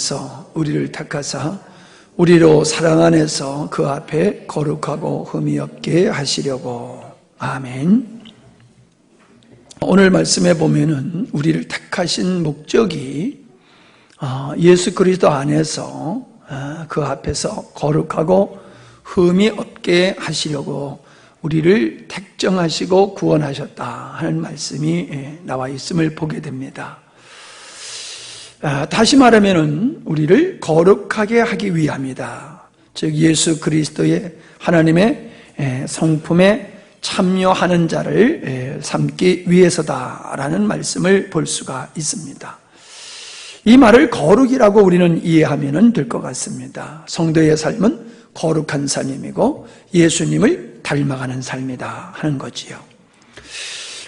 하나님께서 우리를 택하사 우리로 사랑 안에서 그 앞에 거룩하고 흠이 없게 하시려고. 아멘. 오늘 말씀에 보면은 우리를 택하신 목적이 예수 그리스도 안에서 그 앞에서 거룩하고 흠이 없게 하시려고 우리를 택정하시고 구원하셨다 하는 말씀이 나와 있음을 보게 됩니다. 다시 말하면은 우리를 거룩하게 하기 위함이다. 즉 예수 그리스도의 하나님의 성품에 참여하는 자를 삼기 위해서다라는 말씀을 볼 수가 있습니다. 이 말을 거룩이라고 우리는 이해하면 될 것 같습니다. 성도의 삶은 거룩한 삶이고 예수님을 닮아가는 삶이다 하는 거지요.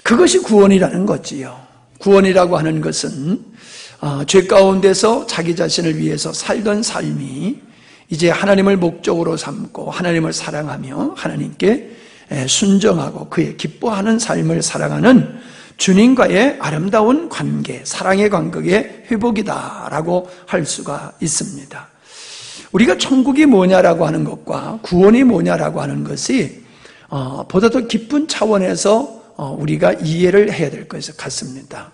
그것이 구원이라는 거지요. 구원이라고 하는 것은 죄 가운데서 자기 자신을 위해서 살던 삶이 이제 하나님을 목적으로 삼고 하나님을 사랑하며 하나님께 순정하고 그의 기뻐하는 삶을 살아가는 주님과의 아름다운 관계, 사랑의 관계의 회복이다라고 할 수가 있습니다. 우리가 천국이 뭐냐라고 하는 것과 구원이 뭐냐라고 하는 것이 보다 더 깊은 차원에서 우리가 이해를 해야 될 것 같습니다.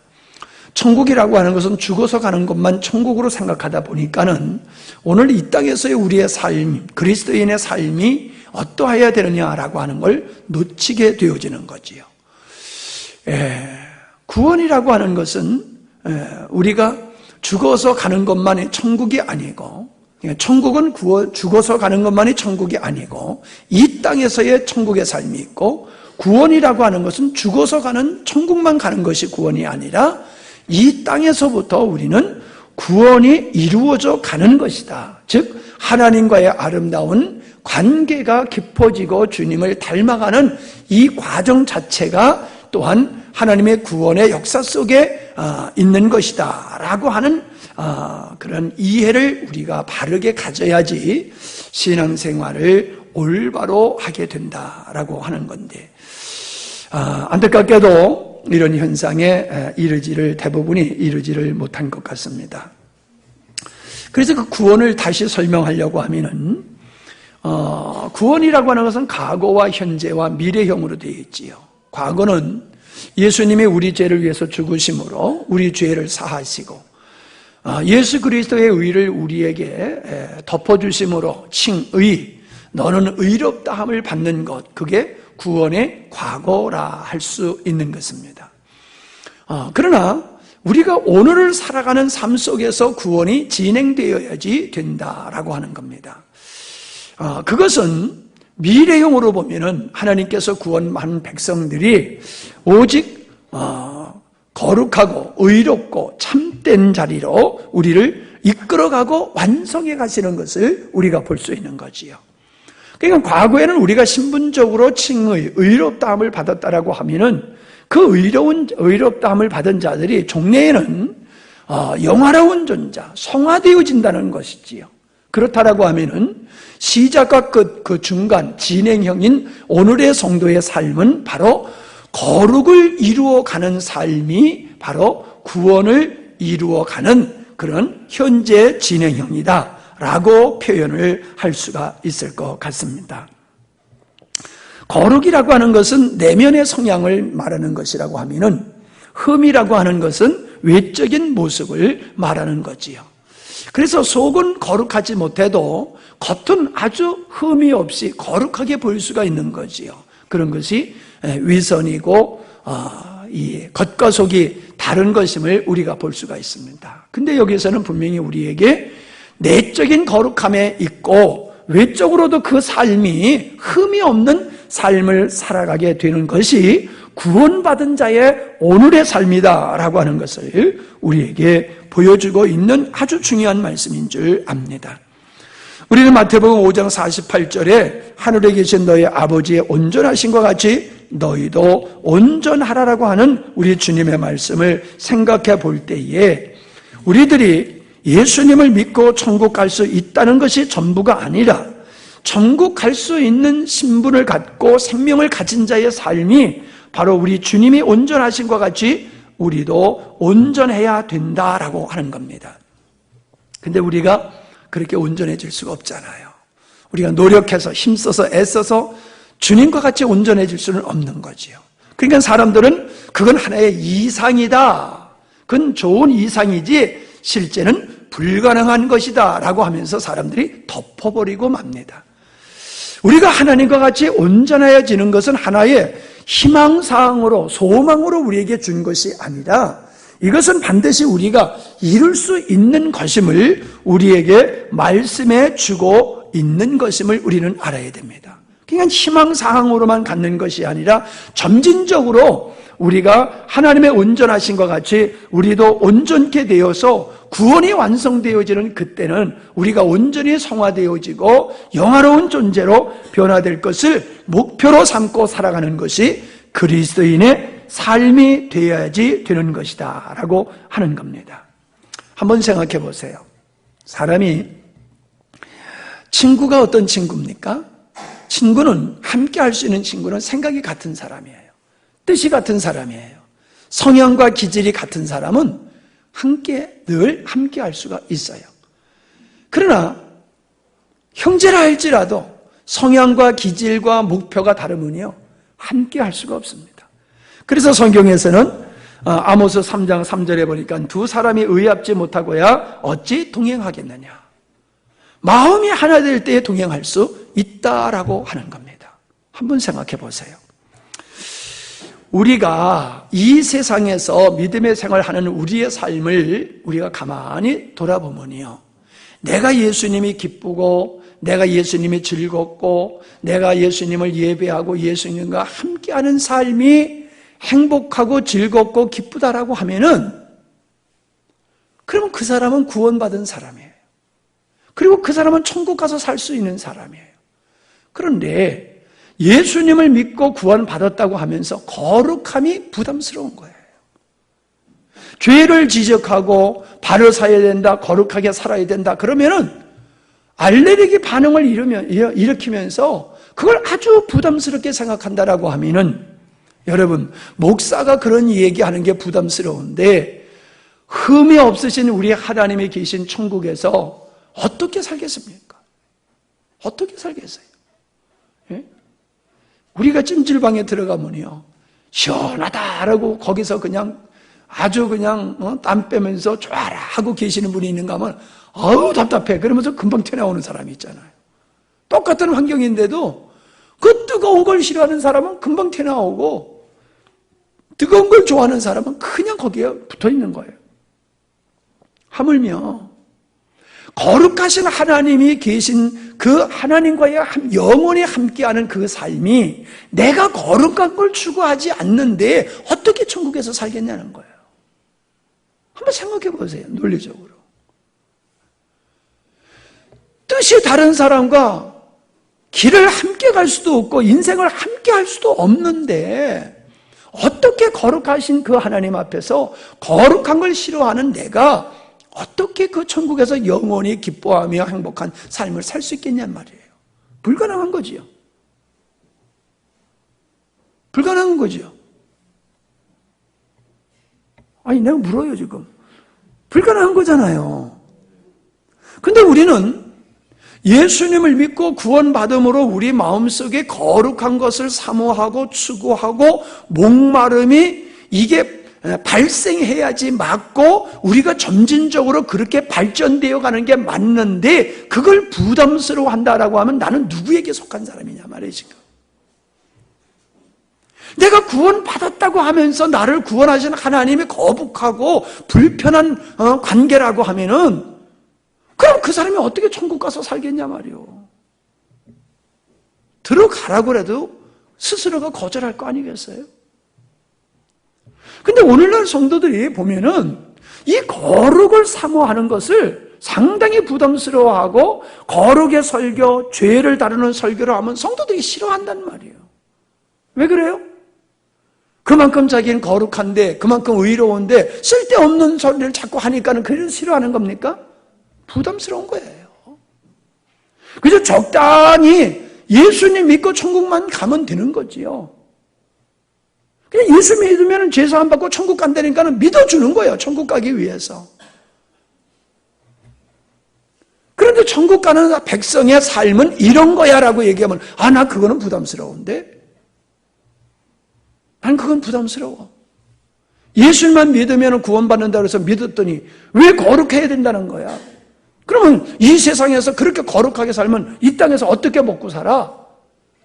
천국이라고 하는 것은 죽어서 가는 것만 천국으로 생각하다 보니까는 오늘 이 땅에서의 우리의 삶, 그리스도인의 삶이 어떠해야 되느냐라고 하는 걸 놓치게 되어지는 거지요. 구원이라고 하는 것은 우리가 죽어서 가는 것만이 천국이 아니고, 천국은 죽어서 가는 것만이 천국이 아니고 이 땅에서의 천국의 삶이 있고, 구원이라고 하는 것은 죽어서 가는 천국만 가는 것이 구원이 아니라 이 땅에서부터 우리는 구원이 이루어져 가는 것이다. 즉 하나님과의 아름다운 관계가 깊어지고 주님을 닮아가는 이 과정 자체가 또한 하나님의 구원의 역사 속에 있는 것이다 라고 하는 그런 이해를 우리가 바르게 가져야지 신앙생활을 올바로 하게 된다라고 하는 건데, 안타깝게도 이런 현상에 대부분이 이르지를 못한 것 같습니다. 그래서 그 구원을 다시 설명하려고 하면은 구원이라고 하는 것은 과거와 현재와 미래형으로 되어 있지요. 과거는 예수님이 우리 죄를 위해서 죽으심으로 우리 죄를 사하시고 예수 그리스도의 의를 우리에게 덮어주심으로 칭의, 너는 의롭다 함을 받는 것, 그게 구원의 과거라 할 수 있는 것입니다. 그러나 우리가 오늘을 살아가는 삶 속에서 구원이 진행되어야지 된다라고 하는 겁니다. 그것은 미래형으로 보면은 하나님께서 구원한 백성들이 오직 거룩하고 의롭고 참된 자리로 우리를 이끌어가고 완성해 가시는 것을 우리가 볼 수 있는 거지요. 그러니까 과거에는 우리가 신분적으로 칭의, 의롭다함을 받았다라고 하면은 그 의롭다함을 받은 자들이 종래에는 영화로운 존재, 성화되어진다는 것이지요. 그렇다라고 하면은 시작과 끝, 그 중간 진행형인 오늘의 성도의 삶은 바로 거룩을 이루어가는 삶이 바로 구원을 이루어가는 그런 현재 진행형이다 라고 표현을 할 수가 있을 것 같습니다. 거룩이라고 하는 것은 내면의 성향을 말하는 것이라고 하면은, 흠이라고 하는 것은 외적인 모습을 말하는 거지요. 그래서 속은 거룩하지 못해도 겉은 아주 흠이 없이 거룩하게 보일 수가 있는 거지요. 그런 것이 위선이고 이 겉과 속이 다른 것임을 우리가 볼 수가 있습니다. 근데 여기서는 분명히 우리에게 내적인 거룩함에 있고 외적으로도 그 삶이 흠이 없는 삶을 살아가게 되는 것이 구원받은 자의 오늘의 삶이다라고 하는 것을 우리에게 보여주고 있는 아주 중요한 말씀인 줄 압니다. 우리는 마태복음 5장 48절에 하늘에 계신 너희 아버지의 온전하심과 같이 너희도 온전하라라고 하는 우리 주님의 말씀을 생각해 볼 때에 우리들이 예수님을 믿고 천국 갈 수 있다는 것이 전부가 아니라 천국 갈 수 있는 신분을 갖고 생명을 가진 자의 삶이 바로 우리 주님이 온전하신 것 같이 우리도 온전해야 된다라고 하는 겁니다. 근데 우리가 그렇게 온전해질 수가 없잖아요. 우리가 노력해서 힘써서 애써서 주님과 같이 온전해질 수는 없는 거지요. 그러니까 사람들은 그건 하나의 이상이다, 그건 좋은 이상이지 실제는 불가능한 것이다 라고 하면서 사람들이 덮어버리고 맙니다. 우리가 하나님과 같이 온전해지는 것은 하나의 희망사항으로, 소망으로 우리에게 준 것이 아니라 이것은 반드시 우리가 이룰 수 있는 것임을 우리에게 말씀해 주고 있는 것임을 우리는 알아야 됩니다. 그러니까 희망사항으로만 갖는 것이 아니라 점진적으로 우리가 하나님의 온전하심과 같이 우리도 온전케 되어서 구원이 완성되어지는 그때는 우리가 온전히 성화되어지고 영화로운 존재로 변화될 것을 목표로 삼고 살아가는 것이 그리스도인의 삶이 되어야지 되는 것이다 라고 하는 겁니다. 한번 생각해 보세요. 사람이, 친구가 어떤 친구입니까? 친구는, 함께 할 수 있는 친구는 생각이 같은 사람이에요. 뜻이 같은 사람이에요. 성향과 기질이 같은 사람은 늘 함께 할 수가 있어요. 그러나 형제라 할지라도 성향과 기질과 목표가 다르면요 함께 할 수가 없습니다. 그래서 성경에서는 아모스 3장 3절에 보니까 두 사람이 의합지 못하고야 어찌 동행하겠느냐, 마음이 하나 될 때에 동행할 수 있다라고 하는 겁니다. 한번 생각해 보세요. 우리가 이 세상에서 믿음의 생활하는 우리의 삶을 우리가 가만히 돌아보면요, 내가 예수님이 기쁘고 내가 예수님이 즐겁고 내가 예수님을 예배하고 예수님과 함께하는 삶이 행복하고 즐겁고 기쁘다라고 하면은, 그러면 그 사람은 구원받은 사람이에요. 그리고 그 사람은 천국 가서 살 수 있는 사람이에요. 그런데 예수님을 믿고 구원받았다고 하면서 거룩함이 부담스러운 거예요. 죄를 지적하고 바로 살아야 된다, 거룩하게 살아야 된다, 그러면은 알레르기 반응을 일으키면서 그걸 아주 부담스럽게 생각한다라고 하면은, 여러분, 목사가 그런 얘기하는 게 부담스러운데 흠이 없으신 우리 하나님이 계신 천국에서 어떻게 살겠습니까? 어떻게 살겠어요? 예? 우리가 찜질방에 들어가면요, 시원하다라고 거기서 그냥 아주 그냥 땀 빼면서 좋아라 하고 계시는 분이 있는가 하면 아우 답답해 그러면서 금방 튀어나오는 사람이 있잖아요. 똑같은 환경인데도 그 뜨거운 걸 싫어하는 사람은 금방 튀어나오고 뜨거운 걸 좋아하는 사람은 그냥 거기에 붙어 있는 거예요. 하물며 거룩하신 하나님이 계신 그 하나님과의 영원히 함께하는 그 삶이 내가 거룩한 걸 추구하지 않는데 어떻게 천국에서 살겠냐는 거예요. 한번 생각해 보세요. 논리적으로. 뜻이 다른 사람과 길을 함께 갈 수도 없고 인생을 함께 할 수도 없는데 어떻게 거룩하신 그 하나님 앞에서 거룩한 걸 싫어하는 내가 어떻게 그 천국에서 영원히 기뻐하며 행복한 삶을 살 수 있겠냔 말이에요. 불가능한 거지요. 불가능한 거지요. 아니 내가 물어요 지금. 불가능한 거잖아요. 근데 우리는 예수님을 믿고 구원받음으로 우리 마음속에 거룩한 것을 사모하고 추구하고 목마름이 이게 발생해야지 맞고 우리가 점진적으로 그렇게 발전되어 가는 게 맞는데 그걸 부담스러워한다라고 하면 나는 누구에게 속한 사람이냐 말이에요 지금. 내가 구원받았다고 하면서 나를 구원하신 하나님이 거북하고 불편한 관계라고 하면은 그럼 그 사람이 어떻게 천국 가서 살겠냐 말이요. 들어가라고 해도 스스로가 거절할 거 아니겠어요? 근데 오늘날 성도들이 보면은 이 거룩을 사모하는 것을 상당히 부담스러워하고 거룩의 설교, 죄를 다루는 설교를 하면 성도들이 싫어한단 말이에요. 왜 그래요? 그만큼 자기는 거룩한데 그만큼 의로운데 쓸데없는 소리를 자꾸 하니까는 그래서 싫어하는 겁니까? 부담스러운 거예요. 그래서 적당히 예수님 믿고 천국만 가면 되는 거지요. 그냥 예수 믿으면 죄사함 받고 천국 간다니까 믿어주는 거예요. 천국 가기 위해서. 천국 가는 백성의 삶은 이런 거야 라고 얘기하면 나 그거는 부담스러운데? 난 그건 부담스러워. 예수님만 믿으면 구원받는다고 해서 믿었더니 왜 거룩해야 된다는 거야? 그러면 이 세상에서 그렇게 거룩하게 살면 이 땅에서 어떻게 먹고 살아?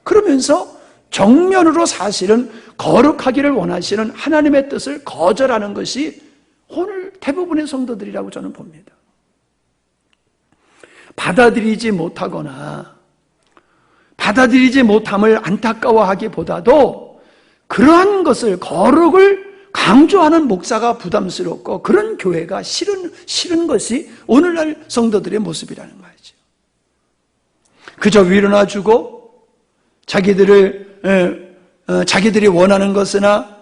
그러면서 정면으로 사실은 거룩하기를 원하시는 하나님의 뜻을 거절하는 것이 오늘 대부분의 성도들이라고 저는 봅니다. 받아들이지 못하거나 받아들이지 못함을 안타까워하기보다도 그러한 것을 거룩을 강조하는 목사가 부담스럽고 그런 교회가 싫은 것이 오늘날 성도들의 모습이라는 거죠. 그저 위로나 주고 자기들이 원하는 것이나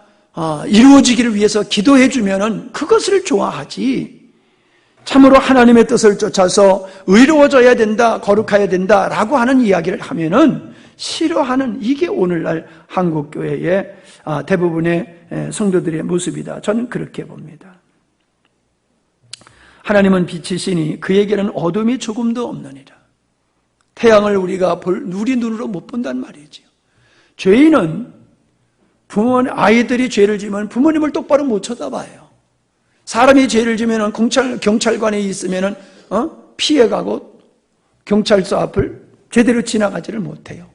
이루어지기를 위해서 기도해 주면은 그것을 좋아하지, 참으로 하나님의 뜻을 쫓아서 의로워져야 된다, 거룩해야 된다라고 하는 이야기를 하면은 싫어하는, 이게 오늘날 한국 교회의 대부분의 성도들의 모습이다. 저는 그렇게 봅니다. 하나님은 빛이시니 그에게는 어둠이 조금도 없느니라. 태양을 우리가 우리 눈으로 못 본단 말이지요. 죄인은 아이들이 죄를 지면 부모님을 똑바로 못 쳐다봐요. 사람이 죄를 지면 경찰관에 있으면 피해가고 경찰서 앞을 제대로 지나가지를 못해요.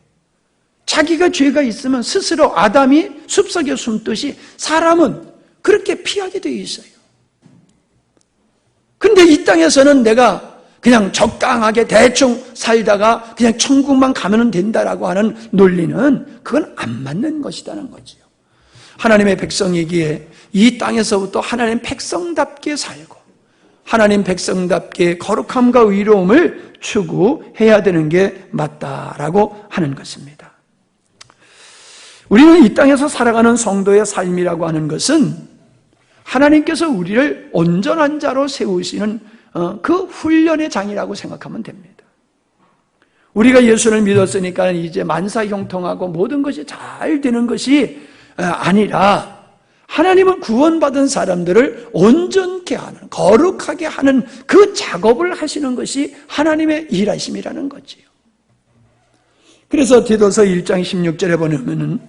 자기가 죄가 있으면 스스로 아담이 숲속에 숨듯이 사람은 그렇게 피하게 되어 있어요. 근데 이 땅에서는 내가 그냥 적당하게 대충 살다가 그냥 천국만 가면 된다라고 하는 논리는 그건 안 맞는 것이라는 거지요. 하나님의 백성이기에 이 땅에서부터 하나님 백성답게 살고 하나님 백성답게 거룩함과 의로움을 추구해야 되는 게 맞다라고 하는 것입니다. 우리는 이 땅에서 살아가는 성도의 삶이라고 하는 것은 하나님께서 우리를 온전한 자로 세우시는 그 훈련의 장이라고 생각하면 됩니다. 우리가 예수를 믿었으니까 이제 만사형통하고 모든 것이 잘 되는 것이 아니라 하나님은 구원받은 사람들을 온전케 하는, 거룩하게 하는 그 작업을 하시는 것이 하나님의 일하심이라는 거지요. 그래서 디도서 1장 16절에 보면은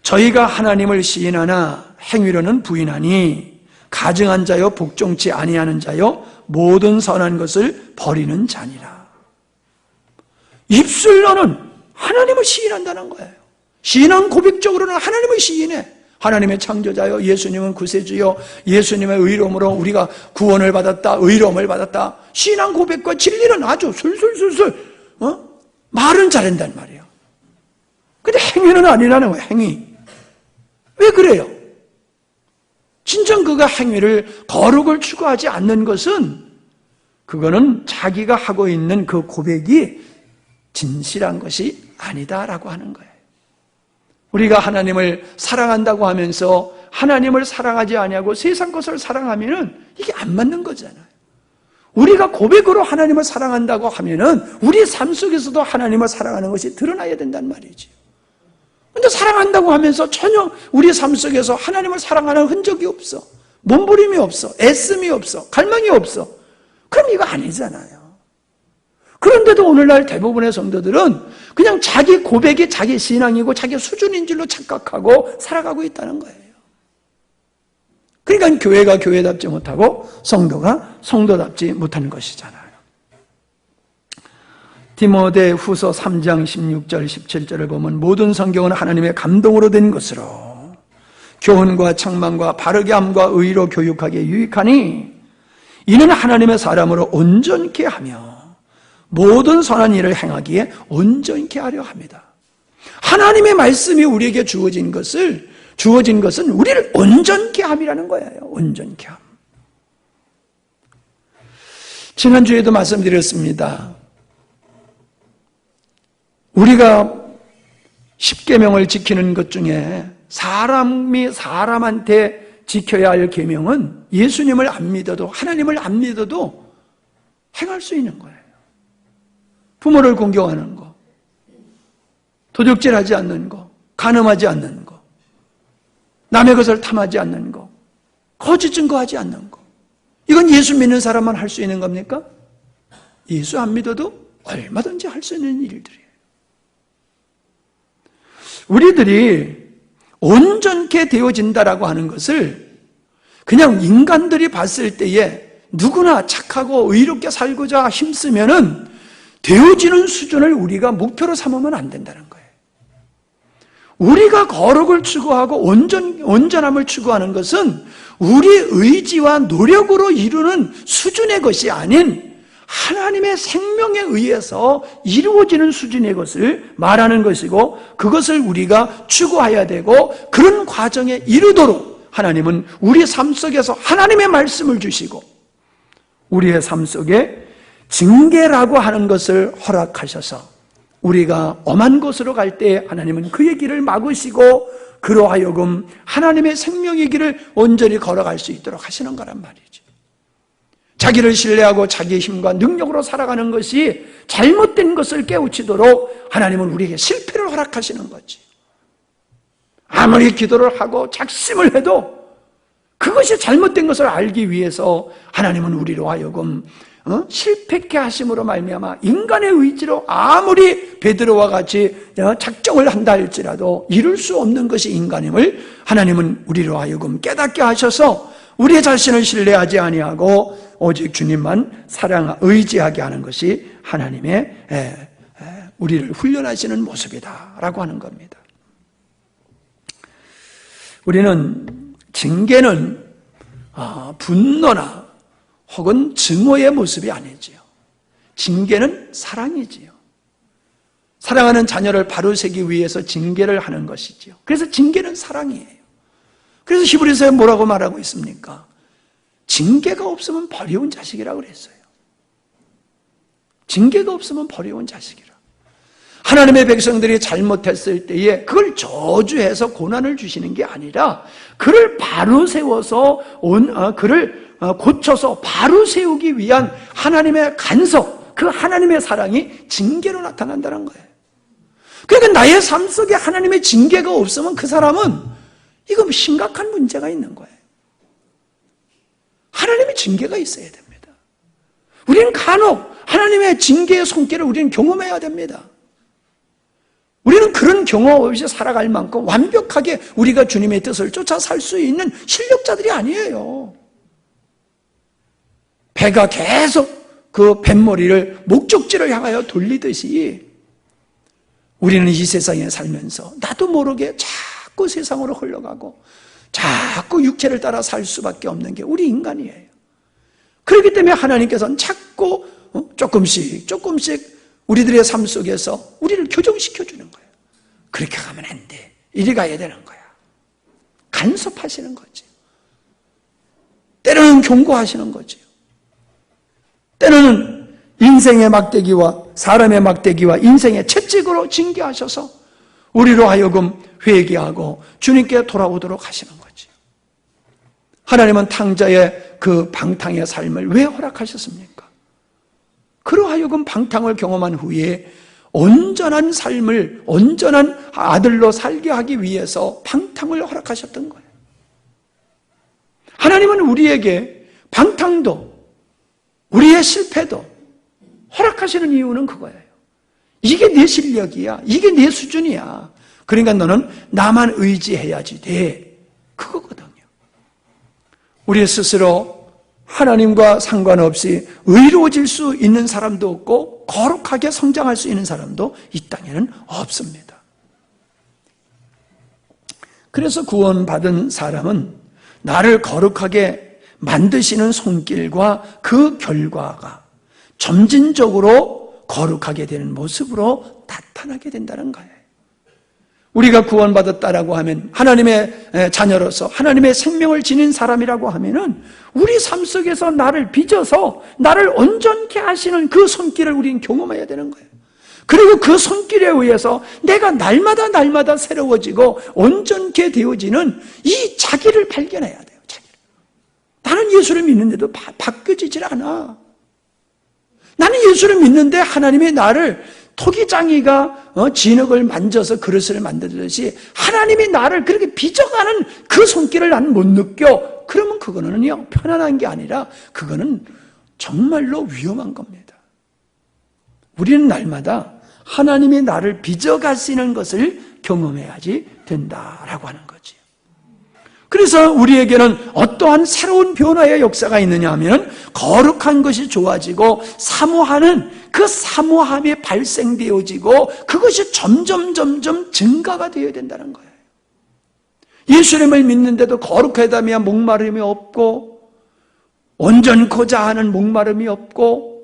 저희가 하나님을 시인하나 행위로는 부인하니 가증한 자요 복종치 아니하는 자요 모든 선한 것을 버리는 자니라. 입술로는 하나님을 시인한다는 거예요. 신앙 고백적으로는 하나님을 시인해. 하나님의 창조자요, 예수님은 구세주요, 예수님의 의로움으로 우리가 구원을 받았다, 의로움을 받았다. 신앙 고백과 진리는 아주 술술술술 말은 잘한단 말이에요. 근데 행위는 아니라는 거예요. 행위. 왜 그래요? 진정 그가 행위를, 거룩을 추구하지 않는 것은 그거는 자기가 하고 있는 그 고백이 진실한 것이 아니다라고 하는 거예요. 우리가 하나님을 사랑한다고 하면서 하나님을 사랑하지 아니하고 세상 것을 사랑하면은 이게 안 맞는 거잖아요. 우리가 고백으로 하나님을 사랑한다고 하면은 우리 삶 속에서도 하나님을 사랑하는 것이 드러나야 된단 말이죠. 근데 사랑한다고 하면서 전혀 우리 삶 속에서 하나님을 사랑하는 흔적이 없어. 몸부림이 없어. 애씀이 없어. 갈망이 없어. 그럼 이거 아니잖아요. 그런데도 오늘날 대부분의 성도들은 그냥 자기 고백이 자기 신앙이고 자기 수준인 줄로 착각하고 살아가고 있다는 거예요. 그러니까 교회가 교회답지 못하고 성도가 성도답지 못하는 것이잖아요. 디모데 후서 3장 16절 17절을 보면 모든 성경은 하나님의 감동으로 된 것으로 교훈과 책망과 바르게 함과 의로 교육하기에 유익하니 이는 하나님의 사람으로 온전케 하며 모든 선한 일을 행하기에 온전케 하려 합니다. 하나님의 말씀이 우리에게 주어진 것은 우리를 온전케 함이라는 거예요. 온전케 함. 지난주에도 말씀드렸습니다. 우리가 십계명을 지키는 것 중에 사람이 사람한테 지켜야 할 계명은 예수님을 안 믿어도, 하나님을 안 믿어도 행할 수 있는 거예요. 부모를 공경하는 거, 도둑질하지 않는 거, 간음하지 않는 거, 남의 것을 탐하지 않는 거, 거짓 증거하지 않는 거. 이건 예수 믿는 사람만 할 수 있는 겁니까? 예수 안 믿어도 얼마든지 할 수 있는 일들이에요. 우리들이 온전케 되어진다라고 하는 것을 그냥 인간들이 봤을 때에 누구나 착하고 의롭게 살고자 힘쓰면은 되어지는 수준을 우리가 목표로 삼으면 안 된다는 거예요. 우리가 거룩을 추구하고 온전함을 추구하는 것은 우리 의지와 노력으로 이루는 수준의 것이 아닌 하나님의 생명에 의해서 이루어지는 수준의 것을 말하는 것이고, 그것을 우리가 추구해야 되고, 그런 과정에 이르도록 하나님은 우리 삶 속에서 하나님의 말씀을 주시고 우리의 삶 속에 징계라고 하는 것을 허락하셔서 우리가 엄한 곳으로 갈 때 하나님은 그의 길을 막으시고 그로 하여금 하나님의 생명의 길을 온전히 걸어갈 수 있도록 하시는 거란 말이죠. 자기를 신뢰하고 자기의 힘과 능력으로 살아가는 것이 잘못된 것을 깨우치도록 하나님은 우리에게 실패를 허락하시는 거지. 아무리 기도를 하고 작심을 해도 그것이 잘못된 것을 알기 위해서 하나님은 우리로 하여금 실패케 하심으로 말미암아 인간의 의지로 아무리 베드로와 같이 작정을 한다 할지라도 이룰 수 없는 것이 인간임을 하나님은 우리로 하여금 깨닫게 하셔서 우리 자신을 신뢰하지 아니하고 오직 주님만 의지하게 하는 것이 하나님의 우리를 훈련하시는 모습이다라고 하는 겁니다. 우리는 징계는 분노나 혹은 증오의 모습이 아니지요. 징계는 사랑이지요. 사랑하는 자녀를 바로 세기 위해서 징계를 하는 것이지요. 그래서 징계는 사랑이에요. 그래서 히브리서에 뭐라고 말하고 있습니까? 징계가 없으면 버려운 자식이라고 그랬어요. 징계가 없으면 버려운 자식이라. 하나님의 백성들이 잘못했을 때에 그걸 저주해서 고난을 주시는 게 아니라 그를 바로 세워서 그를 고쳐서 바로 세우기 위한 하나님의 간섭, 그 하나님의 사랑이 징계로 나타난다는 거예요. 그러니까 나의 삶 속에 하나님의 징계가 없으면 그 사람은 이거 심각한 문제가 있는 거예요. 하나님의 징계가 있어야 됩니다. 우리는 간혹 하나님의 징계의 손길을 우리는 경험해야 됩니다. 우리는 그런 경험 없이 살아갈 만큼 완벽하게 우리가 주님의 뜻을 쫓아 살 수 있는 실력자들이 아니에요. 배가 계속 그 뱃머리를 목적지를 향하여 돌리듯이 우리는 이 세상에 살면서 나도 모르게 자꾸 세상으로 흘러가고 자꾸 육체를 따라 살 수밖에 없는 게 우리 인간이에요. 그렇기 때문에 하나님께서는 자꾸 조금씩 우리들의 삶 속에서 우리를 교정시켜 주는 거예요. 그렇게 가면 안 돼. 이리 가야 되는 거야. 간섭하시는 거지. 때로는 경고하시는 거지. 때로는 인생의 막대기와 사람의 막대기와 인생의 채찍으로 징계하셔서 우리로 하여금 회개하고 주님께 돌아오도록 하시는 거지. 하나님은 탕자의 그 방탕의 삶을 왜 허락하셨습니까? 그로 하여금 방탕을 경험한 후에 온전한 삶을 온전한 아들로 살게 하기 위해서 방탕을 허락하셨던 거예요. 하나님은 우리에게 방탕도 우리의 실패도 허락하시는 이유는 그거예요. 이게 내 실력이야. 이게 내 수준이야. 그러니까 너는 나만 의지해야지 돼. 그거거든요. 우리 스스로 하나님과 상관없이 의로워질 수 있는 사람도 없고 거룩하게 성장할 수 있는 사람도 이 땅에는 없습니다. 그래서 구원받은 사람은 나를 거룩하게 만드시는 손길과 그 결과가 점진적으로 거룩하게 되는 모습으로 나타나게 된다는 거예요. 우리가 구원받았다라고 하면 하나님의 자녀로서 하나님의 생명을 지닌 사람이라고 하면은 우리 삶 속에서 나를 빚어서 나를 온전케 하시는 그 손길을 우리는 경험해야 되는 거예요. 그리고 그 손길에 의해서 내가 날마다 새로워지고 온전케 되어지는 이 자기를 발견해야 돼요. 자기를. 나는 예수를 믿는데도 바뀌어지질 않아. 나는 예수를 믿는데 하나님이 나를 토기장이가 진흙을 만져서 그릇을 만들듯이 하나님이 나를 그렇게 빚어가는 그 손길을 나는 못 느껴. 그러면 그거는요 편안한 게 아니라 그거는 정말로 위험한 겁니다. 우리는 날마다 하나님이 나를 빚어가시는 것을 경험해야지 된다라고 하는 거지. 그래서 우리에게는 어떠한 새로운 변화의 역사가 있느냐 하면 거룩한 것이 좋아지고 사모하는 그 사모함이 발생되어지고 그것이 점점 증가가 되어야 된다는 거예요. 예수님을 믿는데도 거룩하다면 목마름이 없고 온전코자 하는 목마름이 없고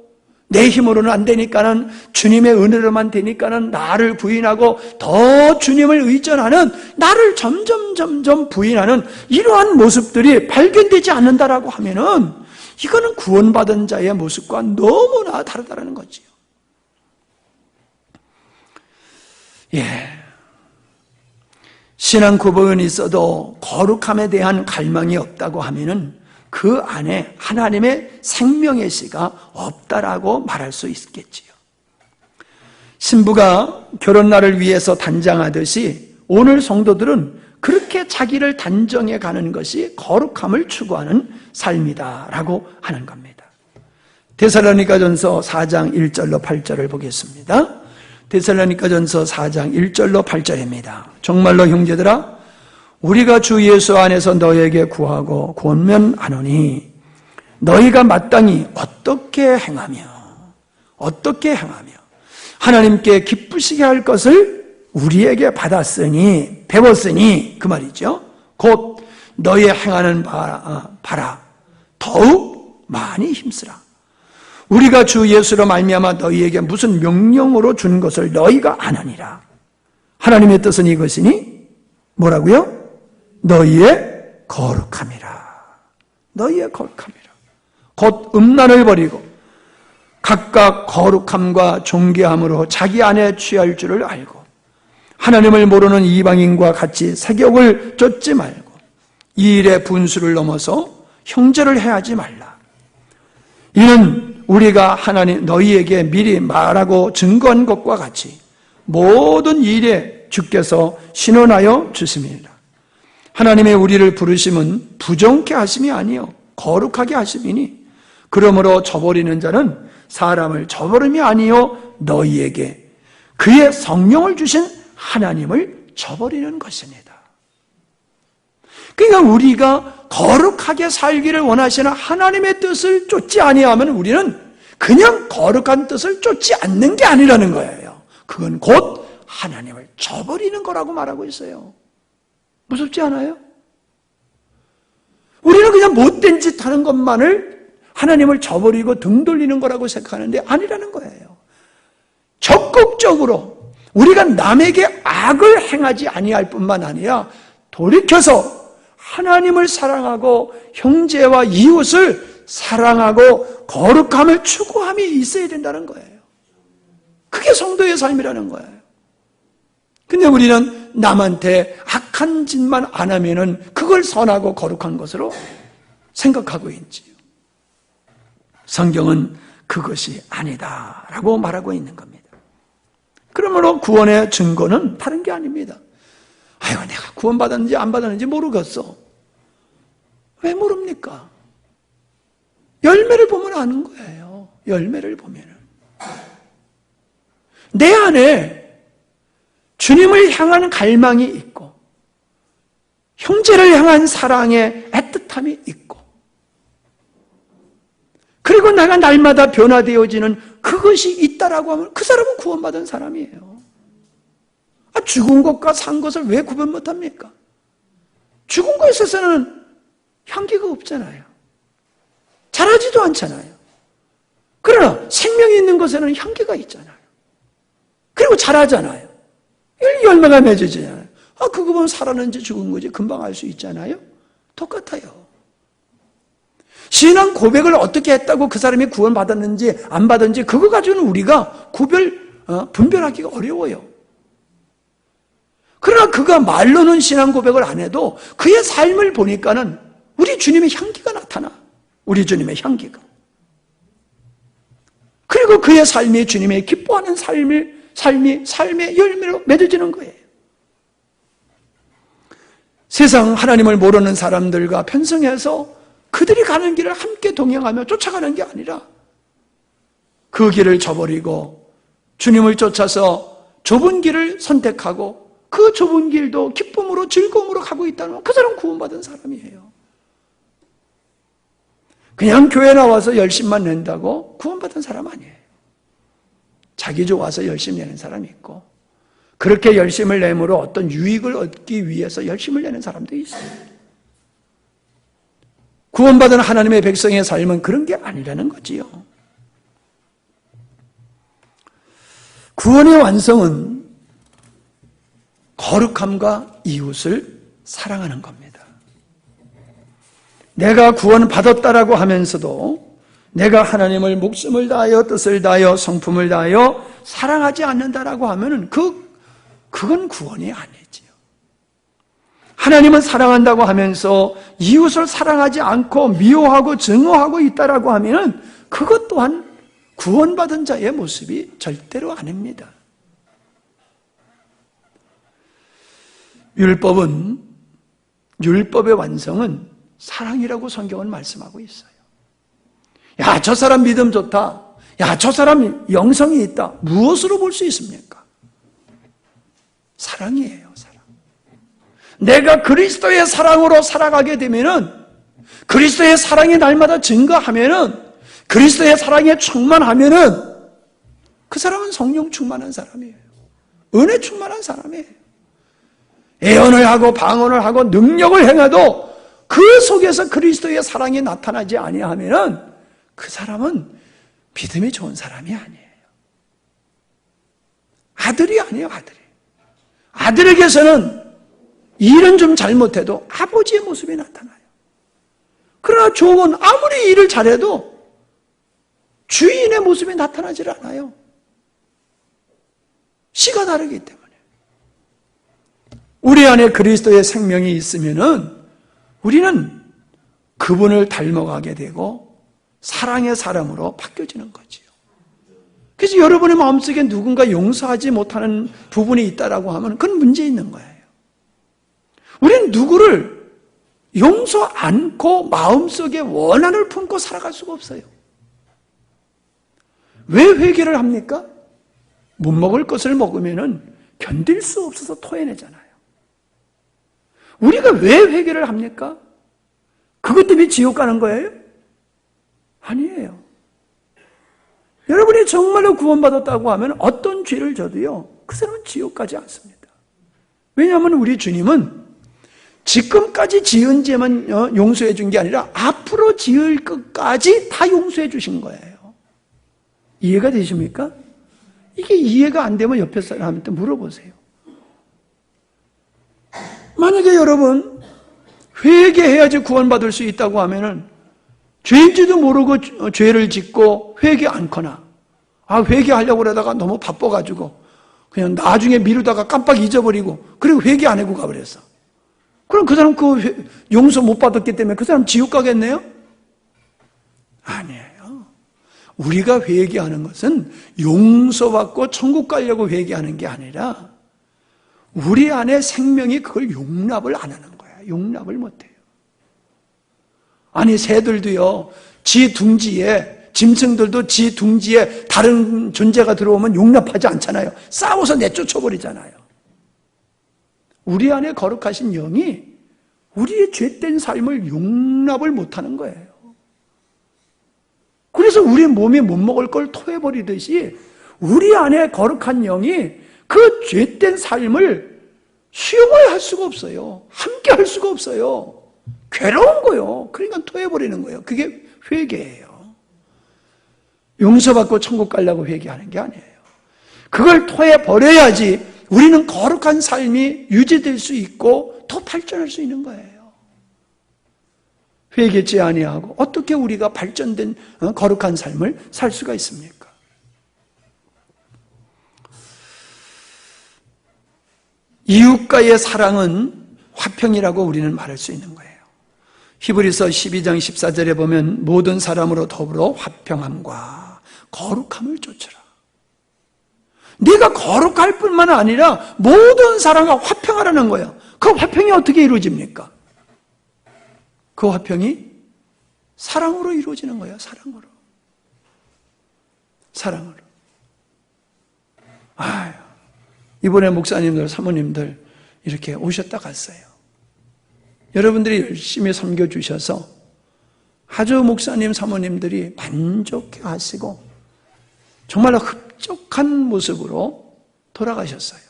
내 힘으로는 안 되니까는 주님의 은혜로만 되니까는 나를 부인하고 더 주님을 의존하는 나를 점점 부인하는 이러한 모습들이 발견되지 않는다라고 하면은 이거는 구원받은 자의 모습과 너무나 다르다는 거지요. 신앙 고백은 있어도 거룩함에 대한 갈망이 없다고 하면은 그 안에 하나님의 생명의 씨가 없다라고 말할 수 있겠지요. 신부가 결혼날을 위해서 단장하듯이 오늘 성도들은 그렇게 자기를 단정해 가는 것이 거룩함을 추구하는 삶이다라고 하는 겁니다. 데살로니가전서 4장 1절로 8절을 보겠습니다. 데살로니가전서 4장 1절로 8절입니다. 정말로 형제들아 우리가 주 예수 안에서 너에게 구하고 권면하노니 너희가 마땅히 어떻게 행하며 하나님께 기쁘시게 할 것을 우리에게 받았으니 배웠으니 그 말이죠. 곧 너희 행하는 바라 더욱 많이 힘쓰라. 우리가 주 예수로 말미암아 너희에게 무슨 명령으로 준 것을 너희가 아느니라. 하나님의 뜻은 이것이니 뭐라고요? 너희의 거룩함이라. 너희의 거룩함이라. 곧 음란을 버리고 각각 거룩함과 존귀함으로 자기 안에 취할 줄을 알고 하나님을 모르는 이방인과 같이 세욕을 쫓지 말고 이 일의 분수를 넘어서 형제를 해하지 말라. 이는 우리가 하나님 너희에게 미리 말하고 증거한 것과 같이 모든 일에 주께서 신원하여 주심이니라. 하나님의 우리를 부르심은 부정케 하심이 아니요 거룩하게 하심이니 그러므로 저버리는 자는 사람을 저버림이 아니요 너희에게 그의 성령을 주신 하나님을 저버리는 것입니다. 그러니까 우리가 거룩하게 살기를 원하시는 하나님의 뜻을 쫓지 아니하면 우리는 그냥 거룩한 뜻을 쫓지 않는 게 아니라는 거예요. 그건 곧 하나님을 저버리는 거라고 말하고 있어요. 무섭지 않아요? 우리는 그냥 못된 짓 하는 것만을 하나님을 저버리고 등 돌리는 거라고 생각하는데 아니라는 거예요. 적극적으로 우리가 남에게 악을 행하지 아니할 뿐만 아니라 돌이켜서 하나님을 사랑하고 형제와 이웃을 사랑하고 거룩함을 추구함이 있어야 된다는 거예요. 그게 성도의 삶이라는 거예요. 근데 우리는 남한테 악한 짓만 안 하면은 그걸 선하고 거룩한 것으로 생각하고 있지요. 성경은 그것이 아니다라고 말하고 있는 겁니다. 그러므로 구원의 증거는 다른 게 아닙니다. 아유, 내가 구원받았는지 안 받았는지 모르겠어. 왜 모릅니까? 열매를 보면 아는 거예요. 열매를 보면은. 내 안에 주님을 향한 갈망이 있고 형제를 향한 사랑의 애틋함이 있고 그리고 내가 날마다 변화되어지는 그것이 있다라고 하면 그 사람은 구원받은 사람이에요. 죽은 것과 산 것을 왜 구분 못합니까? 죽은 것에 있어서는 향기가 없잖아요. 자라지도 않잖아요. 그러나 생명이 있는 것에는 향기가 있잖아요. 그리고 자라잖아요. 열매가 맺어지잖아요. 그거 보면 살았는지 죽은 거지 금방 알 수 있잖아요. 똑같아요. 신앙 고백을 어떻게 했다고 그 사람이 구원받았는지 안 받았는지 그거 가지고는 우리가 분별하기가 어려워요. 그러나 그가 말로는 신앙 고백을 안 해도 그의 삶을 보니까는 우리 주님의 향기가 나타나. 우리 주님의 향기가. 그리고 그의 삶이 주님의 기뻐하는 삶의 열매로 맺어지는 거예요. 세상 하나님을 모르는 사람들과 편성해서 그들이 가는 길을 함께 동행하며 쫓아가는 게 아니라 그 길을 저버리고 주님을 쫓아서 좁은 길을 선택하고 그 좁은 길도 기쁨으로 즐거움으로 가고 있다는 그 사람 구원받은 사람이에요. 그냥 교회 나와서 열심만 낸다고 구원받은 사람 아니에요. 자기 좋아서 열심 내는 사람이 있고 그렇게 열심을 내므로 어떤 유익을 얻기 위해서 열심을 내는 사람도 있어요. 구원받은 하나님의 백성의 삶은 그런 게 아니라는 거지요. 구원의 완성은 거룩함과 이웃을 사랑하는 겁니다. 내가 구원받았다라고 하면서도 내가 하나님을 목숨을 다하여 뜻을 다하여 성품을 다하여 사랑하지 않는다라고 하면은 그건 구원이 아니지요. 하나님은 사랑한다고 하면서 이웃을 사랑하지 않고 미워하고 증오하고 있다라고 하면은 그것 또한 구원받은 자의 모습이 절대로 아닙니다. 율법의 완성은 사랑이라고 성경은 말씀하고 있어요. 야, 저 사람 믿음 좋다. 야, 저 사람 영성이 있다. 무엇으로 볼 수 있습니까? 사랑이에요, 사랑. 내가 그리스도의 사랑으로 살아가게 되면은, 그리스도의 사랑이 날마다 증거하면은, 그리스도의 사랑에 충만하면은, 그 사람은 성령 충만한 사람이에요. 은혜 충만한 사람이에요. 애언을 하고 방언을 하고 능력을 행해도 그 속에서 그리스도의 사랑이 나타나지 아니하면은 그 사람은 믿음이 좋은 사람이 아니에요. 아들이 아니에요, 아들이. 아들에게서는 일은 좀 잘못해도 아버지의 모습이 나타나요. 그러나 종은 아무리 일을 잘해도 주인의 모습이 나타나질 않아요. 씨가 다르기 때문에. 우리 안에 그리스도의 생명이 있으면은 우리는 그분을 닮아가게 되고 사랑의 사람으로 바뀌어지는 거지요. 그래서 여러분의 마음속에 누군가 용서하지 못하는 부분이 있다라고 하면 그건 문제 있는 거예요. 우리는 누구를 용서 않고 마음속에 원한을 품고 살아갈 수가 없어요. 왜 회개를 합니까? 못 먹을 것을 먹으면은 견딜 수 없어서 토해내잖아요. 우리가 왜 회개를 합니까? 그것 때문에 지옥 가는 거예요? 아니에요. 여러분이 정말로 구원받았다고 하면 어떤 죄를 져도요, 그 사람은 지옥 가지 않습니다. 왜냐하면 우리 주님은 지금까지 지은 죄만 용서해 준 게 아니라 앞으로 지을 것까지 다 용서해 주신 거예요. 이해가 되십니까? 이게 이해가 안 되면 옆에 사람한테 물어보세요. 만약에 여러분 회개해야지 구원받을 수 있다고 하면은 죄인지도 모르고 죄를 짓고 회개 않거나 회개하려고 그러다가 너무 바빠가지고 그냥 나중에 미루다가 깜빡 잊어버리고 그리고 회개 안 하고 가버렸어. 그럼 그 사람 그 용서 못 받았기 때문에 그 사람 지옥 가겠네요? 아니에요. 우리가 회개하는 것은 용서받고 천국 가려고 회개하는 게 아니라 우리 안에 생명이 그걸 용납을 안 하는 거야. 용납을 못해요. 아니 새들도요, 지 둥지에, 짐승들도 지 둥지에 다른 존재가 들어오면 용납하지 않잖아요. 싸워서 내쫓아버리잖아요. 우리 안에 거룩하신 영이 우리의 죄된 삶을 용납을 못하는 거예요. 그래서 우리 몸에 못 먹을 걸 토해버리듯이 우리 안에 거룩한 영이 그 죄된 삶을 수용을 할 수가 없어요. 함께 할 수가 없어요. 괴로운 거예요. 그러니까 토해버리는 거예요. 그게 회개예요. 용서받고 천국 가려고 회개하는 게 아니에요. 그걸 토해버려야지 우리는 거룩한 삶이 유지될 수 있고 더 발전할 수 있는 거예요. 회개치 아니하고 어떻게 우리가 발전된 거룩한 삶을 살 수가 있습니까? 이웃과의 사랑은 화평이라고 우리는 말할 수 있는 거예요. 히브리서 12장 14절에 보면 모든 사람으로 더불어 화평함과 거룩함을 쫓으라. 네가 거룩할 뿐만 아니라 모든 사람과 화평하라는 거예요. 그 화평이 어떻게 이루어집니까? 그 화평이 사랑으로 이루어지는 거예요. 사랑으로. 사랑으로. 이번에 목사님들, 사모님들 이렇게 오셨다 갔어요. 여러분들이 열심히 섬겨주셔서 아주 목사님, 사모님들이 만족해 하시고 정말로 흡족한 모습으로 돌아가셨어요.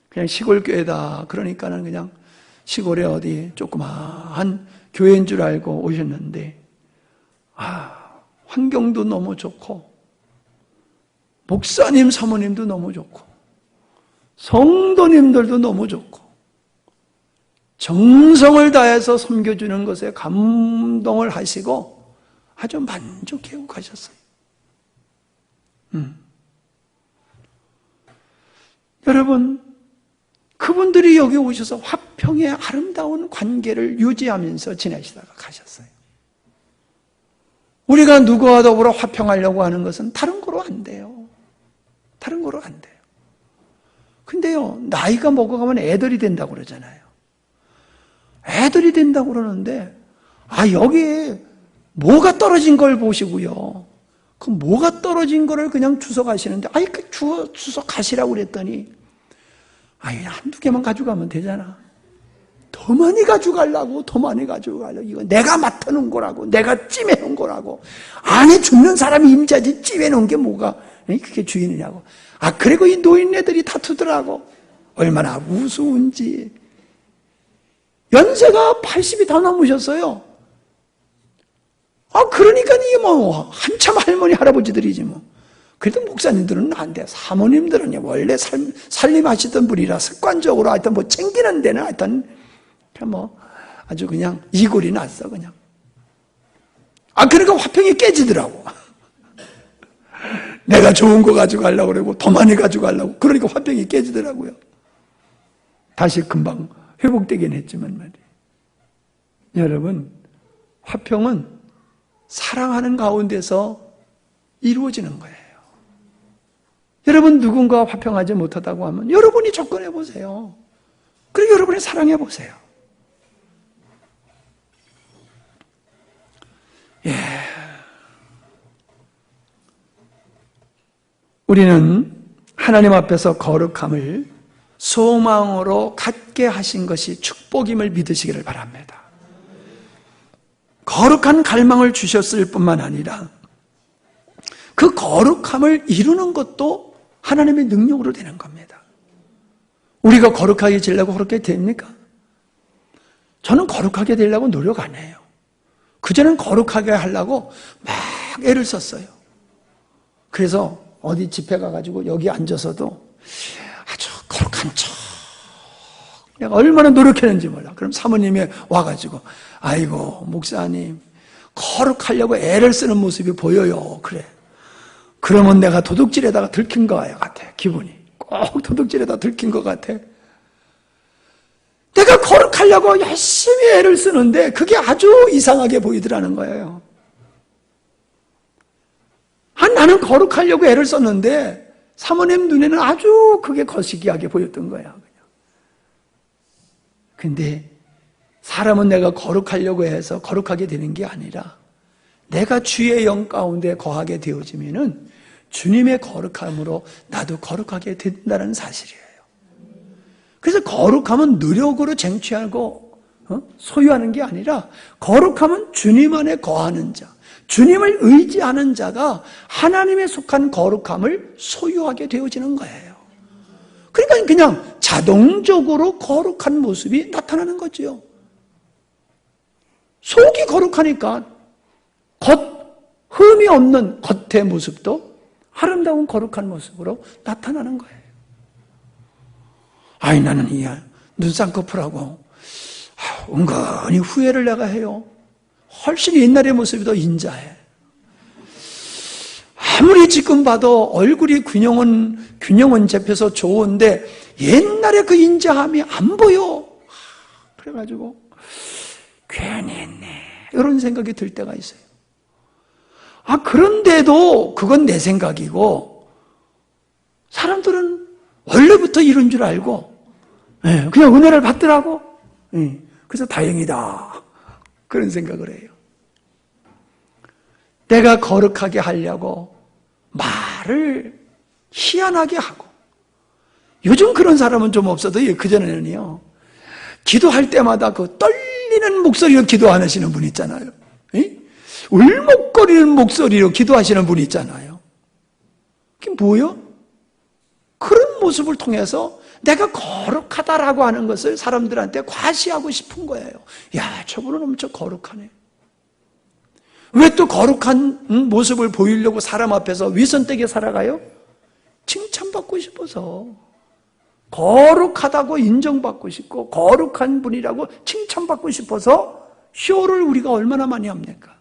그냥 시골 교회다 그러니까는 그냥 시골에 어디 조그마한 교회인 줄 알고 오셨는데 환경도 너무 좋고 목사님, 사모님도 너무 좋고 성도님들도 너무 좋고 정성을 다해서 섬겨주는 것에 감동을 하시고 아주 만족해 가셨어요. 여러분, 그분들이 여기 오셔서 화평의 아름다운 관계를 유지하면서 지내시다가 가셨어요. 우리가 누구와 더불어 화평하려고 하는 것은 다른 거로 안 돼요. 다른 거로 안 돼요. 근데요, 나이가 먹어가면 애들이 된다고 그러잖아요. 애들이 된다고 그러는데, 여기에 뭐가 떨어진 걸 보시고요. 그 뭐가 떨어진 거를 그냥 주워 가시는데, 주워 가시라고 그랬더니, 한두 개만 가져가면 되잖아. 더 많이 가져가려고, 더 많이 가져가려고. 이거 내가 맡아놓은 거라고, 내가 찜해놓은 거라고. 안에 죽는 사람이 임자지 찜해놓은 게 뭐가, 그게 주인이냐고. 그리고 이 노인네들이 다투더라고. 얼마나 우스운지. 연세가 80이 다 넘으셨어요. 그러니까 이게 한참 할머니, 할아버지들이지 뭐. 그래도 목사님들은 안 돼. 사모님들은 원래 살림하시던 분이라 습관적으로 하여튼 챙기는 데는 하여튼 아주 그냥 이골이 났어, 그냥. 그러니까 화평이 깨지더라고. 내가 좋은 거 가져가려고 그러고 더 많이 가져가려고. 그러니까 화평이 깨지더라고요. 다시 금방 회복되긴 했지만 말이에요. 여러분, 화평은 사랑하는 가운데서 이루어지는 거예요. 여러분, 누군가와 화평하지 못하다고 하면 여러분이 접근해 보세요. 그리고 여러분이 사랑해 보세요. 우리는 하나님 앞에서 거룩함을 소망으로 갖게 하신 것이 축복임을 믿으시기를 바랍니다. 거룩한 갈망을 주셨을 뿐만 아니라 그 거룩함을 이루는 것도 하나님의 능력으로 되는 겁니다. 우리가 거룩하게 지려고 그렇게 됩니까? 저는 거룩하게 되려고 노력 안 해요. 그전엔 거룩하게 하려고 막 애를 썼어요. 그래서 어디 집회 가가지고 여기 앉아서도 아주 거룩한 척 내가 얼마나 노력했는지 몰라. 그럼 사모님이 와가지고 아이고 목사님 거룩하려고 애를 쓰는 모습이 보여요. 그래. 그러면 내가 도둑질에다가 들킨 거 같아. 기분이 꼭 도둑질에다 들킨 것 같아. 내가 거룩하려고 열심히 애를 쓰는데 그게 아주 이상하게 보이더라는 거예요. 나는 거룩하려고 애를 썼는데 사모님 눈에는 아주 그게 거시기하게 보였던 거야. 근데 사람은 내가 거룩하려고 해서 거룩하게 되는 게 아니라 내가 주의 영 가운데 거하게 되어지면은 주님의 거룩함으로 나도 거룩하게 된다는 사실이에요. 그래서 거룩함은 노력으로 쟁취하고 소유하는 게 아니라 거룩함은 주님 안에 거하는 자, 주님을 의지하는 자가 하나님에 속한 거룩함을 소유하게 되어지는 거예요. 그러니까 그냥 자동적으로 거룩한 모습이 나타나는 거죠. 속이 거룩하니까 흠이 없는 겉의 모습도 아름다운 거룩한 모습으로 나타나는 거예요. 나는 눈쌍꺼풀하고 은근히 후회를 내가 해요. 훨씬 옛날의 모습이 더 인자해. 아무리 지금 봐도 얼굴이 균형은 잡혀서 좋은데 옛날에 그 인자함이 안 보여. 그래가지고 괜히 했네. 이런 생각이 들 때가 있어요. 그런데도 그건 내 생각이고 사람들은 원래부터 이런 줄 알고 그냥 은혜를 받더라고. 그래서 다행이다. 그런 생각을 해요. 내가 거룩하게 하려고 말을 희한하게 하고 요즘 그런 사람은 좀 없어도 그전에는요, 기도할 때마다 그 떨리는 목소리로 기도 안 하시는 분 있잖아요. 울먹거리는 목소리로 기도하시는 분 있잖아요. 그게 뭐예요? 그런 모습을 통해서 내가 거룩하다라고 하는 것을 사람들한테 과시하고 싶은 거예요. 야, 저분은 엄청 거룩하네. 왜 또 거룩한 모습을 보이려고 사람 앞에서 위선되게 살아가요? 칭찬받고 싶어서. 거룩하다고 인정받고 싶고 거룩한 분이라고 칭찬받고 싶어서 쇼를 우리가 얼마나 많이 합니까?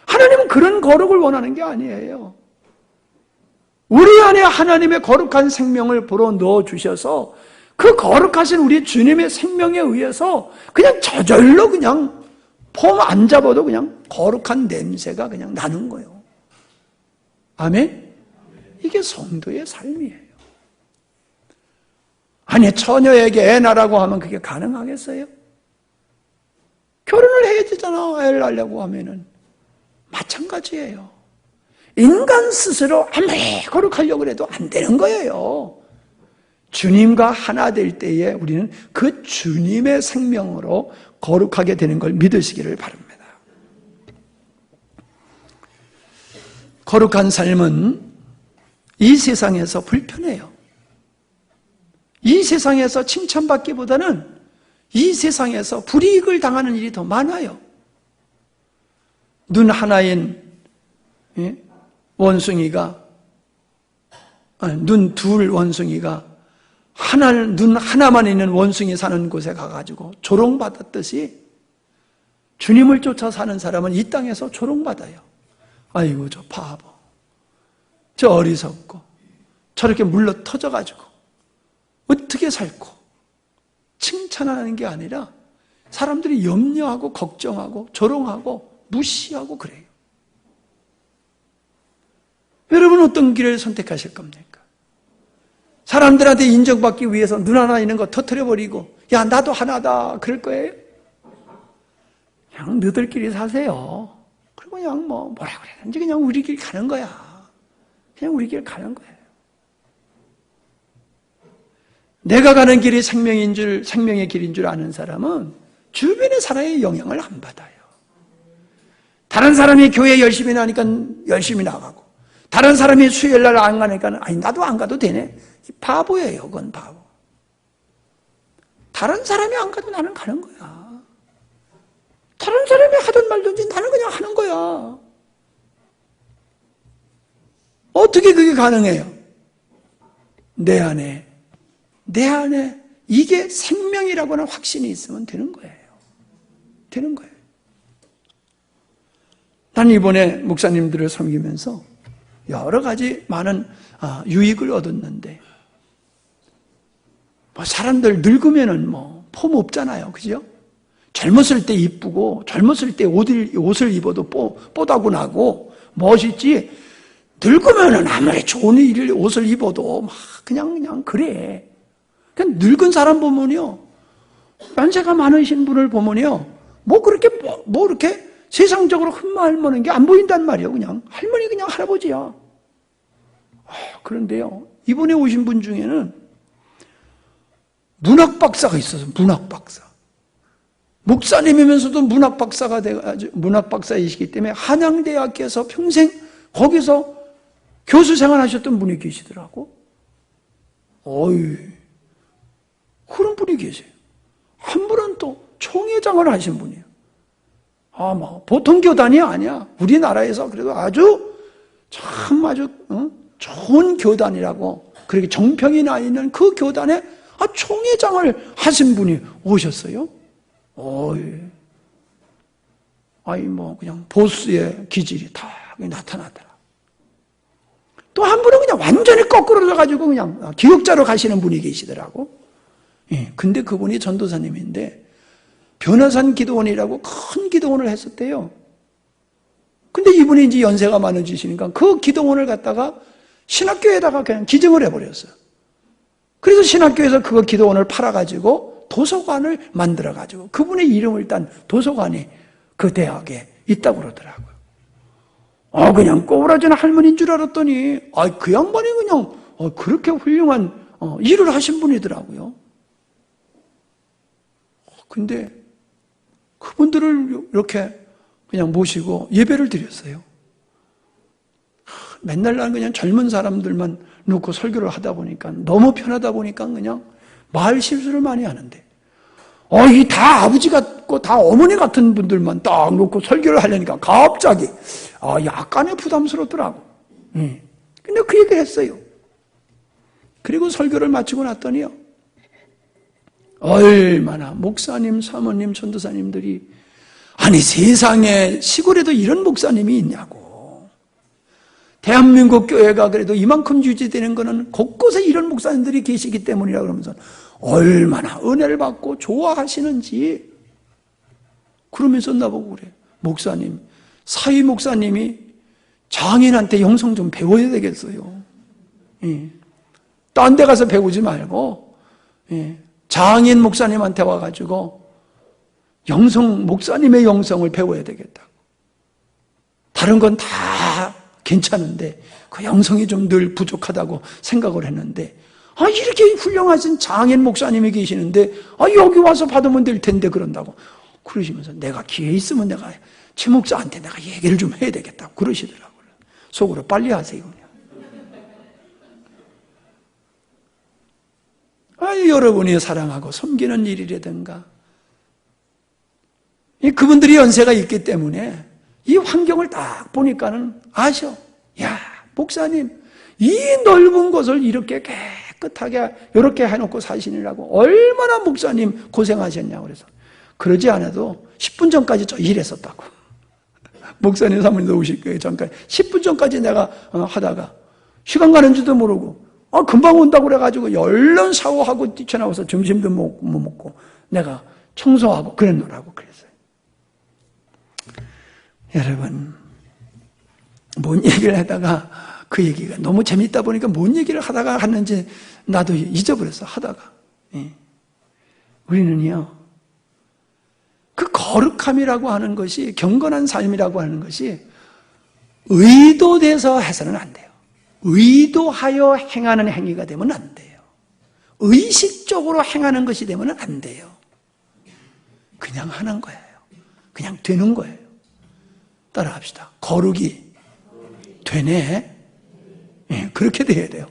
하나님은 그런 거룩을 원하는 게 아니에요. 우리 안에 하나님의 거룩한 생명을 불어 넣어 주셔서 그 거룩하신 우리 주님의 생명에 의해서 그냥 저절로 그냥 폼 안 잡아도 그냥 거룩한 냄새가 그냥 나는 거예요. 아멘? 이게 성도의 삶이에요. 아니, 처녀에게 애 낳으라고 하면 그게 가능하겠어요? 결혼을 해야 되잖아, 애를 낳으려고 하면은. 마찬가지예요. 인간 스스로 아무리 거룩하려고 해도 안 되는 거예요. 주님과 하나 될 때에 우리는 그 주님의 생명으로 거룩하게 되는 걸 믿으시기를 바랍니다. 거룩한 삶은 이 세상에서 불편해요. 이 세상에서 칭찬받기보다는 이 세상에서 불이익을 당하는 일이 더 많아요. 눈 하나인 원숭이가, 눈 둘 원숭이가 눈 하나만 있는 원숭이 사는 곳에 가가지고 조롱받았듯이 주님을 쫓아 사는 사람은 이 땅에서 조롱받아요. 아이고, 저 바보, 저 어리석고 저렇게 물러 터져가지고 어떻게 살고, 칭찬하는 게 아니라 사람들이 염려하고 걱정하고 조롱하고 무시하고 그래요. 여러분 어떤 길을 선택하실 겁니까? 사람들한테 인정받기 위해서 눈 하나 있는 거 터뜨려버리고 야, 나도 하나다 그럴 거예요? 그냥 너들끼리 사세요. 그리고 그냥 뭐라 그래야지 그냥 우리 길 가는 거야. 그냥 우리 길 가는 거예요. 내가 가는 길이 생명의 길인 줄 아는 사람은 주변의 사람의 영향을 안 받아요. 다른 사람이 교회 열심히 나니까 열심히 나가고, 다른 사람이 수요일날 안 가니까 아니 나도 안 가도 되네. 바보예요. 그건 바보. 다른 사람이 안 가도 나는 가는 거야. 다른 사람이 하든 말든지 나는 그냥 하는 거야. 어떻게 그게 가능해요? 내 안에 이게 생명이라고 하는 확신이 있으면 되는 거예요. 되는 거예요. 난 이번에 목사님들을 섬기면서 여러 가지 많은 유익을 얻었는데, 사람들 늙으면은 폼 없잖아요. 그죠? 젊었을 때 이쁘고, 젊었을 때 옷을 입어도 뽀다구나고 멋있지, 늙으면은 아무리 좋은 옷을 입어도 막 그냥 그래. 그냥 늙은 사람 보면요, 연세가 많으신 분을 보면요, 이렇게 세상적으로 흠모할만한 게 안 보인단 말이에요. 그냥 할머니, 그냥 할아버지야. 그런데요, 이번에 오신 분 중에는 문학 박사가 있어서, 문학 박사. 목사님이면서도 문학 박사가 돼가지고, 문학 박사이시기 때문에 한양대학교에서 평생 거기서 교수 생활하셨던 분이 계시더라고. 그런 분이 계세요. 한 분은 또 총회장을 하신 분이에요. 보통 교단이 아니야. 우리나라에서 그래도 아주 좋은 교단이라고, 그렇게 정평이 나 있는 그 교단에 총회장을 하신 분이 오셨어요. 그냥 보스의 기질이 다 나타나더라. 또 한 분은 그냥 완전히 거꾸로져가지고 그냥 기역자로 가시는 분이 계시더라고. 근데 그분이 전도사님인데 변화산 기도원이라고 큰 기도원을 했었대요. 근데 이분이 이제 연세가 많아지시니까 그 기도원을 갖다가 신학교에다가 그냥 기증을 해버렸어요. 그래서 신학교에서 그 기도원을 팔아가지고 도서관을 만들어가지고 그분의 이름을 딴 도서관이 그 대학에 있다고 그러더라고요. 그냥 꼬부라진 할머니인 줄 알았더니, 그 양반이 그냥 그렇게 훌륭한 일을 하신 분이더라고요. 근데 그분들을 이렇게 그냥 모시고 예배를 드렸어요. 맨날 난 그냥 젊은 사람들만 놓고 설교를 하다 보니까 너무 편하다 보니까 그냥 말 실수를 많이 하는데 이 다 아버지 같고 다 어머니 같은 분들만 딱 놓고 설교를 하려니까 갑자기 약간의 부담스럽더라고. 근데 그 얘기를 했어요. 그리고 설교를 마치고 났더니요, 얼마나 목사님, 사모님, 전도사님들이 아니 세상에 시골에도 이런 목사님이 있냐고. 대한민국 교회가 그래도 이만큼 유지되는 거는 곳곳에 이런 목사님들이 계시기 때문이라 그러면서 얼마나 은혜를 받고 좋아하시는지 그러면서 나보고 그래. 목사님, 사위 목사님이 장인한테 영성 좀 배워야 되겠어요. 딴 데 가서 배우지 말고 장인 목사님한테 와가지고 목사님의 영성을 배워야 되겠다고. 다른 건 다 괜찮은데 그 영성이 좀 늘 부족하다고 생각을 했는데 이렇게 훌륭하신 장인 목사님이 계시는데 여기 와서 받으면 될 텐데 그런다고 그러시면서 내가 기회 있으면 내가 최 목사한테 내가 얘기를 좀 해야 되겠다고 그러시더라고요. 속으로 빨리 하세요 그냥. 여러분이 사랑하고 섬기는 일이라든가 그분들이 연세가 있기 때문에 이 환경을 딱 보니까는 아셔. 야, 목사님, 이 넓은 곳을 이렇게 깨끗하게 이렇게 해놓고 사시느라고 얼마나 목사님 고생하셨냐고 그래서 그러지 않아도 10분 전까지 저 일했었다고. 목사님 사모님도 오실 거예요. 전까지 10분 전까지 내가 하다가 시간 가는 줄도 모르고 금방 온다고 그래가지고 얼른 샤워하고 뛰쳐나와서 점심도 못 먹고 내가 청소하고 그랬노라고 그랬어요. 여러분, 뭔 얘기를 하다가 그 얘기가 너무 재밌다 보니까 뭔 얘기를 하다가 하는지 나도 잊어버렸어. 하다가 우리는요, 그 거룩함이라고 하는 것이, 경건한 삶이라고 하는 것이 의도돼서 해서는 안 돼요. 의도하여 행하는 행위가 되면 안 돼요. 의식적으로 행하는 것이 되면 안 돼요. 그냥 하는 거예요. 그냥 되는 거예요. 따라합시다. 거룩이 되네. 그렇게 돼야 돼요.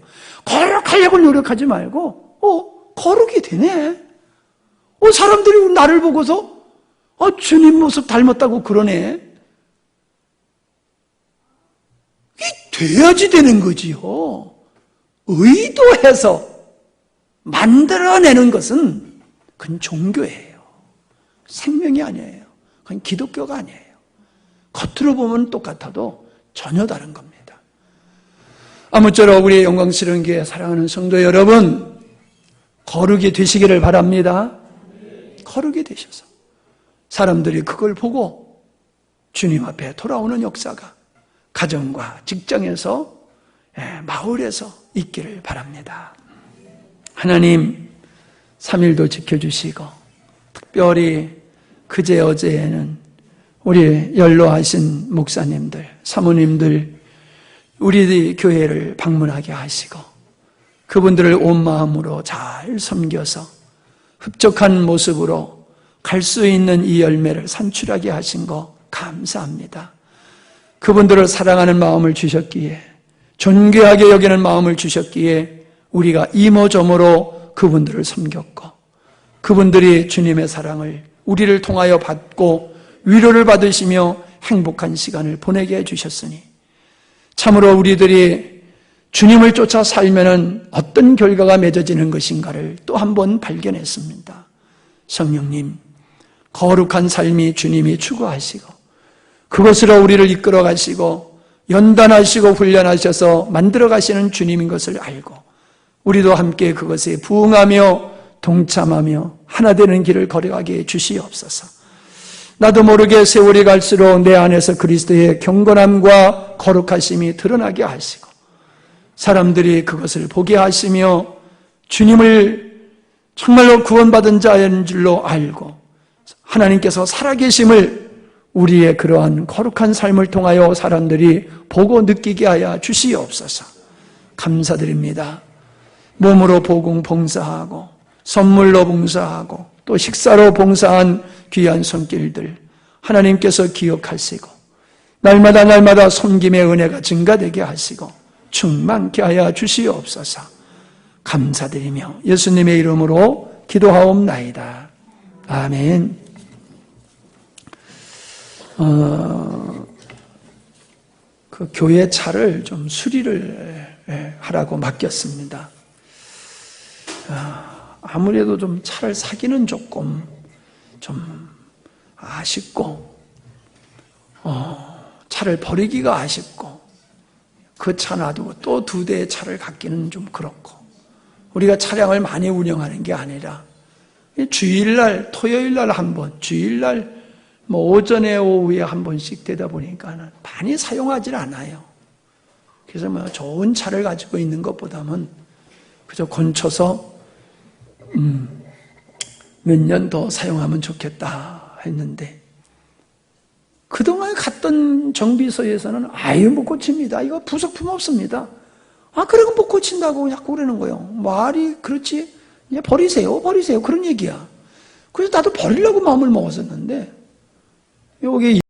거룩하려고 노력하지 말고 거룩이 되네. 사람들이 나를 보고서 주님 모습 닮았다고 그러네. 이게 돼야지 되는 거지요. 의도해서 만들어내는 것은 그건 종교예요. 생명이 아니에요. 그건 기독교가 아니에요. 겉으로 보면 똑같아도 전혀 다른 겁니다. 아무쪼록 우리의 영광스러운 교회 사랑하는 성도 여러분, 거룩이 되시기를 바랍니다. 거룩이 되셔서 사람들이 그걸 보고 주님 앞에 돌아오는 역사가 가정과 직장에서, 마을에서 있기를 바랍니다. 하나님 3일도 지켜주시고 특별히 그제 어제에는 우리 연로하신 목사님들, 사모님들 우리 교회를 방문하게 하시고 그분들을 온 마음으로 잘 섬겨서 흡족한 모습으로 갈 수 있는 이 열매를 산출하게 하신 거 감사합니다. 그분들을 사랑하는 마음을 주셨기에, 존귀하게 여기는 마음을 주셨기에 우리가 이모저모로 그분들을 섬겼고 그분들이 주님의 사랑을 우리를 통하여 받고 위로를 받으시며 행복한 시간을 보내게 해주셨으니 참으로 우리들이 주님을 쫓아 살면은 어떤 결과가 맺어지는 것인가를 또 한 번 발견했습니다. 성령님, 거룩한 삶이 주님이 추구하시고 그것으로 우리를 이끌어 가시고 연단하시고 훈련하셔서 만들어 가시는 주님인 것을 알고 우리도 함께 그것에 부응하며 동참하며 하나 되는 길을 걸어가게 해 주시옵소서. 나도 모르게 세월이 갈수록 내 안에서 그리스도의 경건함과 거룩하심이 드러나게 하시고 사람들이 그것을 보게 하시며 주님을 정말로 구원받은 자인 줄로 알고 하나님께서 살아계심을 우리의 그러한 거룩한 삶을 통하여 사람들이 보고 느끼게 하여 주시옵소서. 감사드립니다. 몸으로 봉사하고 선물로 봉사하고 또 식사로 봉사한 귀한 손길들 하나님께서 기억하시고 날마다 섬김의 은혜가 증가되게 하시고 충만케 하여 주시옵소서. 감사드리며 예수님의 이름으로 기도하옵나이다. 아멘. 그 교회 차를 좀 수리를 하라고 맡겼습니다. 아무래도 좀 차를 사기는 조금 좀 아쉽고 차를 버리기가 아쉽고 그 차 놔두고 또 2대의 차를 갖기는 좀 그렇고 우리가 차량을 많이 운영하는 게 아니라 주일날 토요일날 한 번 주일날 오전에 오후에 한 번씩 되다 보니까 많이 사용하지 않아요. 그래서 좋은 차를 가지고 있는 것보다는 그저 건쳐서 몇 년 더 사용하면 좋겠다 했는데 그동안 갔던 정비소에서는 아유 못 고칩니다. 이거 부속품 없습니다. 그러고 못 고친다고 자꾸 그러는 거예요. 말이 그렇지 이제 버리세요 그런 얘기야. 그래서 나도 버리려고 마음을 먹었었는데 여기